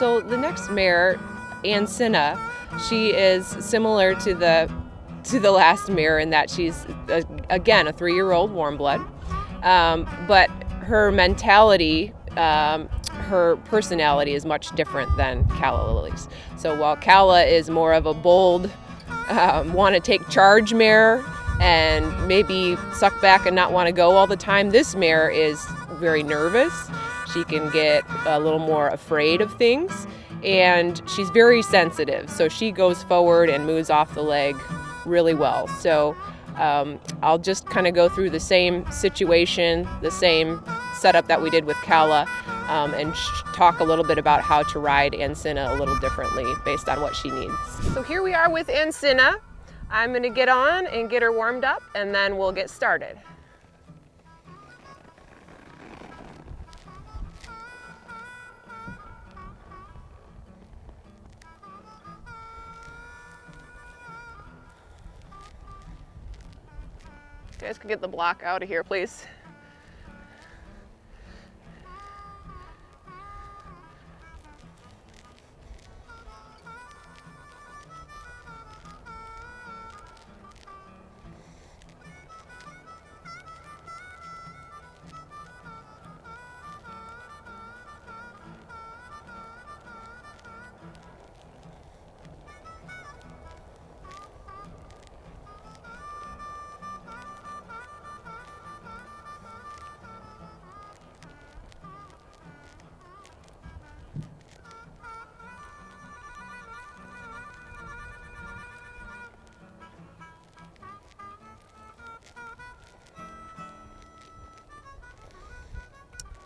So the next mare, Ansinaa, she is similar to the last mare in that she's again a 3-year-old warm blood, but her mentality, her personality is much different than Calla Lily's. So while Calla is more of a bold, want to take charge mare and maybe suck back and not want to go all the time, this mare is very nervous. She can get a little more afraid of things, and she's very sensitive. So she goes forward and moves off the leg really well. So I'll just kind of go through the same situation, the same setup that we did with Calla, and talk a little bit about how to ride Ansinaa a little differently based on what she needs. So here we are with Ansinaa. I'm going to get on and get her warmed up, and then we'll get started. You guys can get the block out of here, please.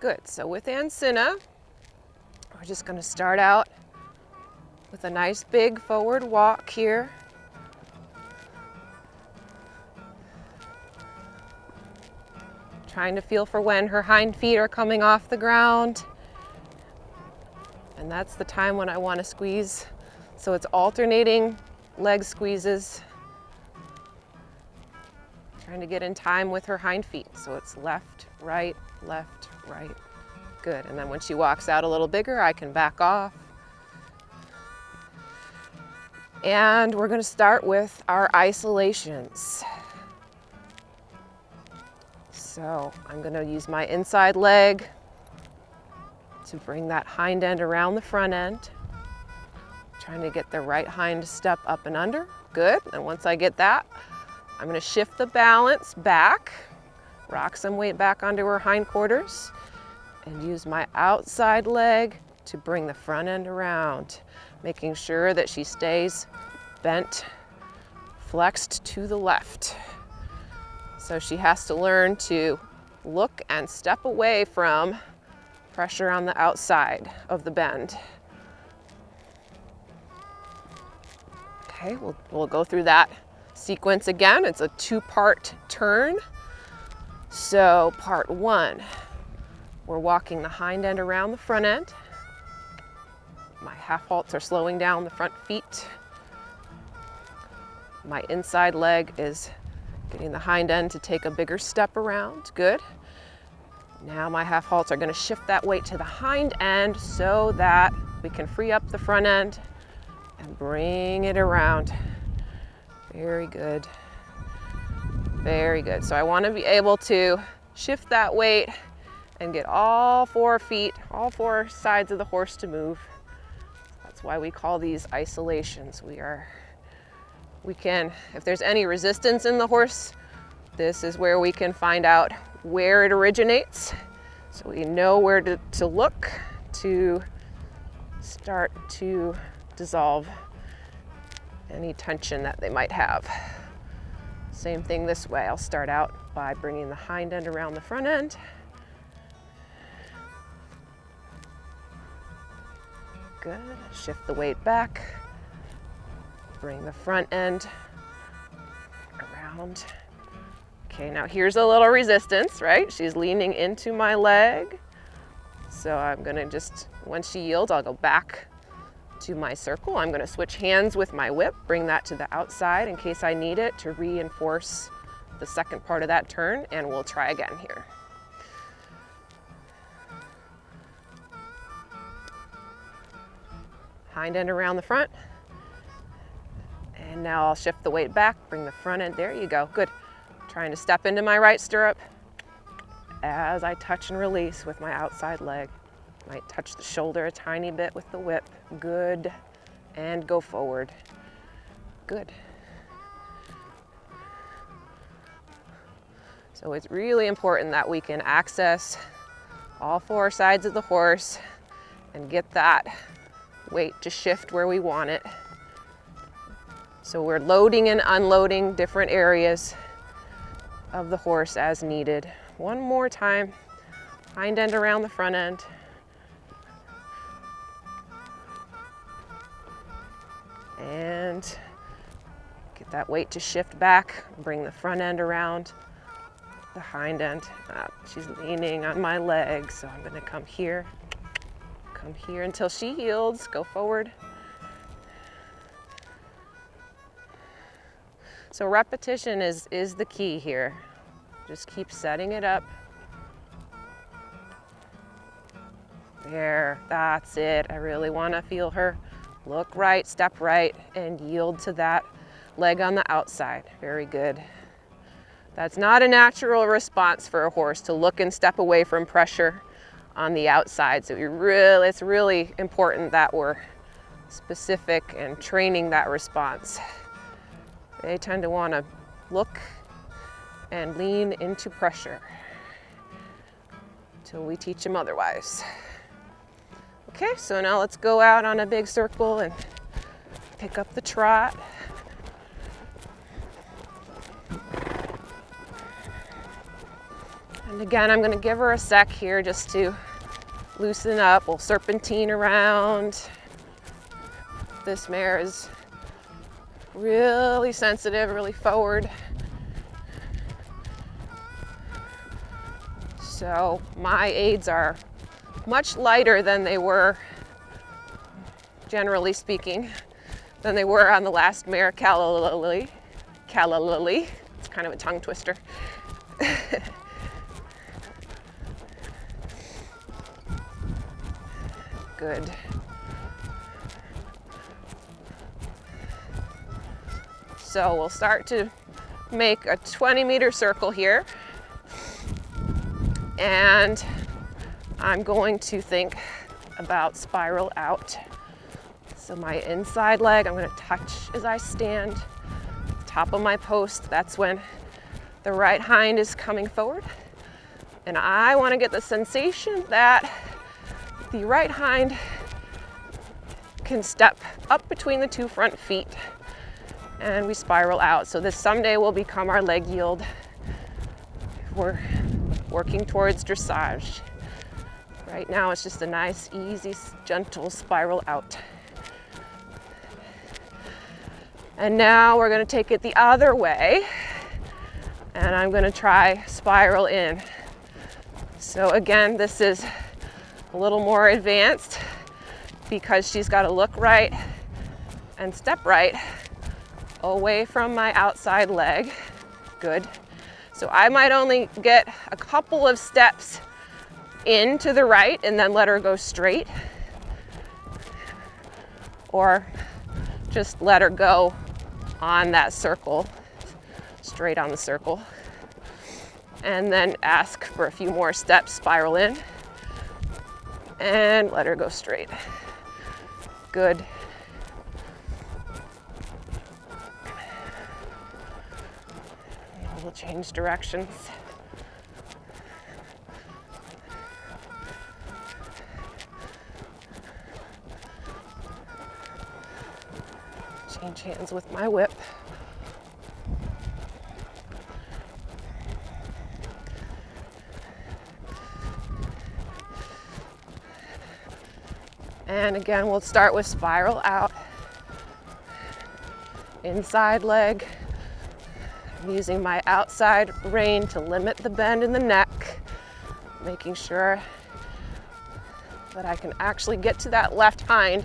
Good, so with Ansinaa, we're just going to start out with a nice big forward walk here. Trying to feel for when her hind feet are coming off the ground. And that's the time when I want to squeeze. So it's alternating leg squeezes. Trying to get in time with her hind feet. So it's left, right, left, right. Good. And then when she walks out a little bigger, I can back off. And we're going to start with our isolations. So I'm going to use my inside leg to bring that hind end around the front end. Trying to get the right hind step up and under. Good. And once I get that, I'm going to shift the balance back, rock some weight back onto her hindquarters, and use my outside leg to bring the front end around, making sure that she stays bent, flexed to the left. So she has to learn to look and step away from pressure on the outside of the bend. Okay, we'll go through that sequence again. It's a 2-part turn. So part 1, we're walking the hind end around the front end. My half halts are slowing down the front feet. My inside leg is getting the hind end to take a bigger step around. Good. Now my half halts are going to shift that weight to the hind end so that we can free up the front end and bring it around. Very good. Very good. So I want to be able to shift that weight and get all 4 feet, all 4 sides of the horse to move. That's why we call these isolations. We can, if there's any resistance in the horse, this is where we can find out where it originates. So we know where to look to start to dissolve any tension that they might have. Same thing this way. I'll start out by bringing the hind end around the front end. Good. Shift the weight back. Bring the front end around. Okay, now here's a little resistance, right? She's leaning into my leg. So I'm gonna just, once she yields, I'll go back to my circle. I'm gonna switch hands with my whip, bring that to the outside in case I need it to reinforce the second part of that turn, and we'll try again here. hind end around the front. And now I'll shift the weight back, bring the front end, there you go, good. Trying to step into my right stirrup as I touch and release with my outside leg. Might touch the shoulder a tiny bit with the whip, good. And go forward, good. So it's really important that we can access all four sides of the horse and get that weight to shift where we want it. So we're loading and unloading different areas of the horse as needed. One more time, hind end around the front end. And get that weight to shift back, bring the front end around the hind end. She's leaning on my leg, so I'm gonna come here until she yields, go forward. So repetition is the key here. Just keep setting it up. There, that's it. I really wanna feel her look right, step right, and yield to that leg on the outside. Very good. That's not a natural response for a horse to look and step away from pressure on the outside. So it's really important that we're specific and training that response. They tend to want to look and lean into pressure until we teach them otherwise. Okay, so now let's go out on a big circle and pick up the trot. And again, I'm gonna give her a sec here just to loosen up. We'll serpentine around. This mare is really sensitive, really forward. So my aids are much lighter than they were, generally speaking, than they were on the last mare, Calla Lily. It's kind of a tongue twister. Good. So we'll start to make a 20-meter circle here. And I'm going to think about spiral out. So my inside leg, I'm going to touch as I stand. Top of my post, that's when the right hind is coming forward. And I want to get the sensation that the right hind can step up between the two front feet and we spiral out. So this someday will become our leg yield. We're working towards dressage. Right now it's just a nice, easy, gentle spiral out. And now we're gonna take it the other way and I'm gonna try spiral in. So again, this is a little more advanced because she's got to look right and step right away from my outside leg. Good. So I might only get a couple of steps in to the right and then let her go straight, or just let her go on that circle, straight on the circle, and then ask for a few more steps, spiral in, and let her go straight. Good. We'll change directions. Change hands with my whip. And again, we'll start with spiral out. Inside leg. I'm using my outside rein to limit the bend in the neck, making sure that I can actually get to that left hind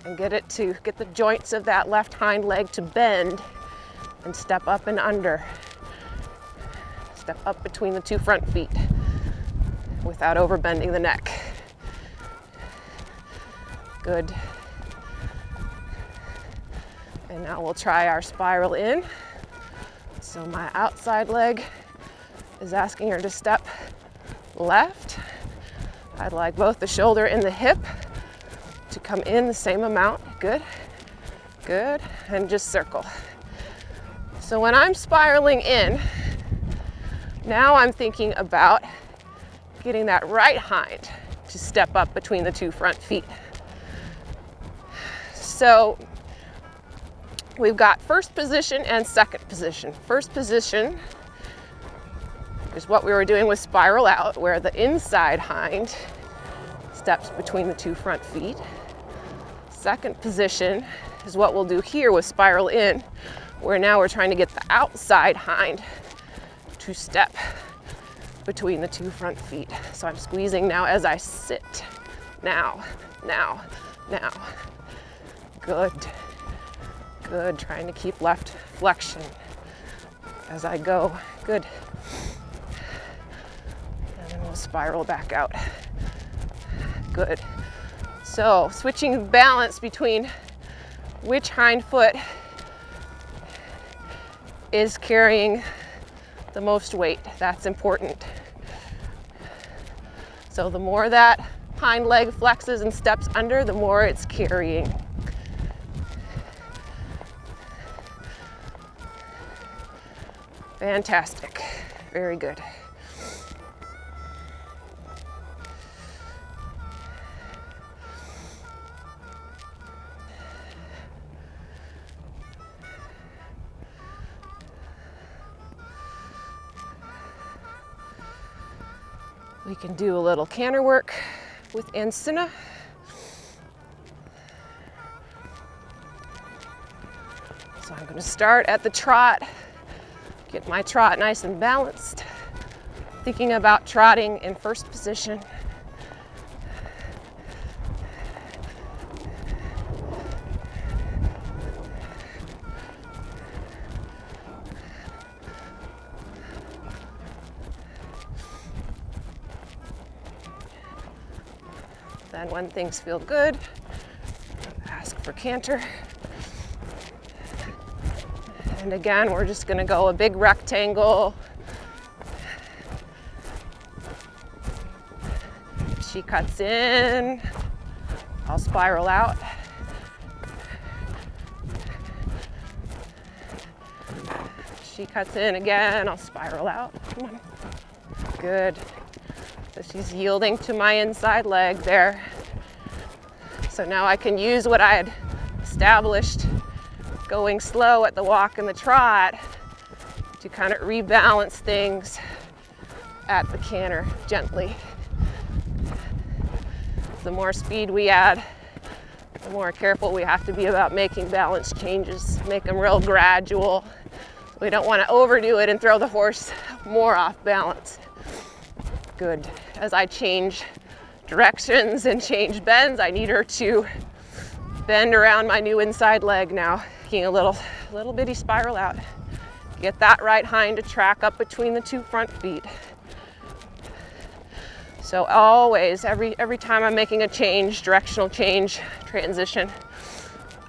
and get the joints of that left hind leg to bend and step up and under. Step up between the two front feet without overbending the neck. Good. And now we'll try our spiral in. So my outside leg is asking her to step left. I'd like both the shoulder and the hip to come in the same amount. Good, good, and just circle. So when I'm spiraling in, now I'm thinking about getting that right hind to step up between the two front feet. So we've got first position and second position. First position is what we were doing with spiral out, where the inside hind steps between the two front feet. Second position is what we'll do here with spiral in, where now we're trying to get the outside hind to step between the two front feet. So I'm squeezing now as I sit. Now, now, now. Good, good. Trying to keep left flexion as I go. Good. And then we'll spiral back out. Good. So switching balance between which hind foot is carrying the most weight. That's important. So the more that hind leg flexes and steps under, the more it's carrying. Fantastic. Very good. We can do a little canter work with Ansinaa. So I'm going to start at the trot, get my trot nice and balanced, thinking about trotting in first position. Then when things feel good, ask for canter. And again, we're just gonna go a big rectangle. She cuts in, I'll spiral out. She cuts in again, I'll spiral out. Come on. Good. So she's yielding to my inside leg there. So now I can use what I had established going slow at the walk and the trot to kind of rebalance things at the canter gently. The more speed we add, the more careful we have to be about making balance changes, make them real gradual. We don't want to overdo it and throw the horse more off balance. Good. As I change directions and change bends, I need her to bend around my new inside leg now, taking a little bitty spiral out. Get that right hind to track up between the two front feet. So always, every time I'm making a change, directional change, transition,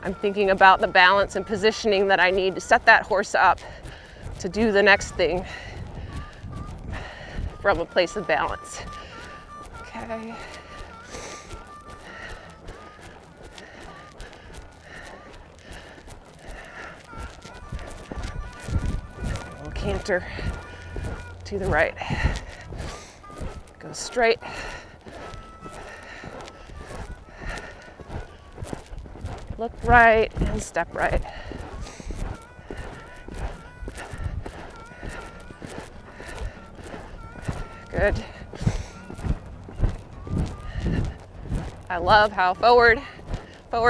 I'm thinking about the balance and positioning that I need to set that horse up to do the next thing from a place of balance. Okay. We'll canter to the right. Go straight. Look right and step right. Good. I love how forward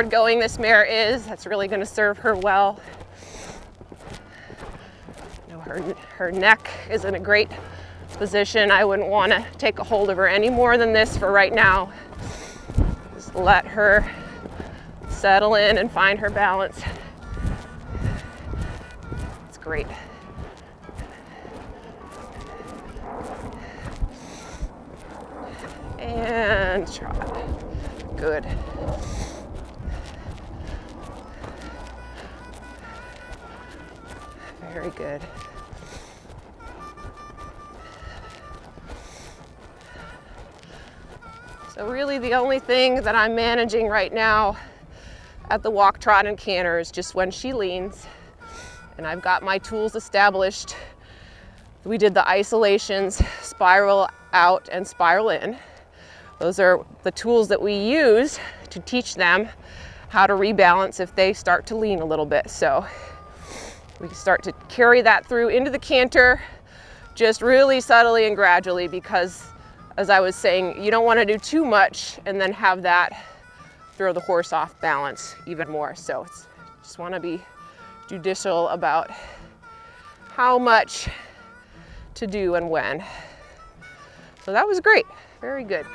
going this mare is. That's really going to serve her well. You know, her neck is in a great position. I wouldn't want to take a hold of her any more than this for right now. Just let her settle in and find her balance. It's great. And trot. Good. Very good. So really the only thing that I'm managing right now at the walk, trot, and canter is just when she leans. And I've got my tools established. We did the isolations, spiral out and spiral in. Those are the tools that we use to teach them how to rebalance if they start to lean a little bit. So we start to carry that through into the canter, just really subtly and gradually, because as I was saying, you don't want to do too much and then have that throw the horse off balance even more. So just want to be judicial about how much to do and when. So that was great. Very good.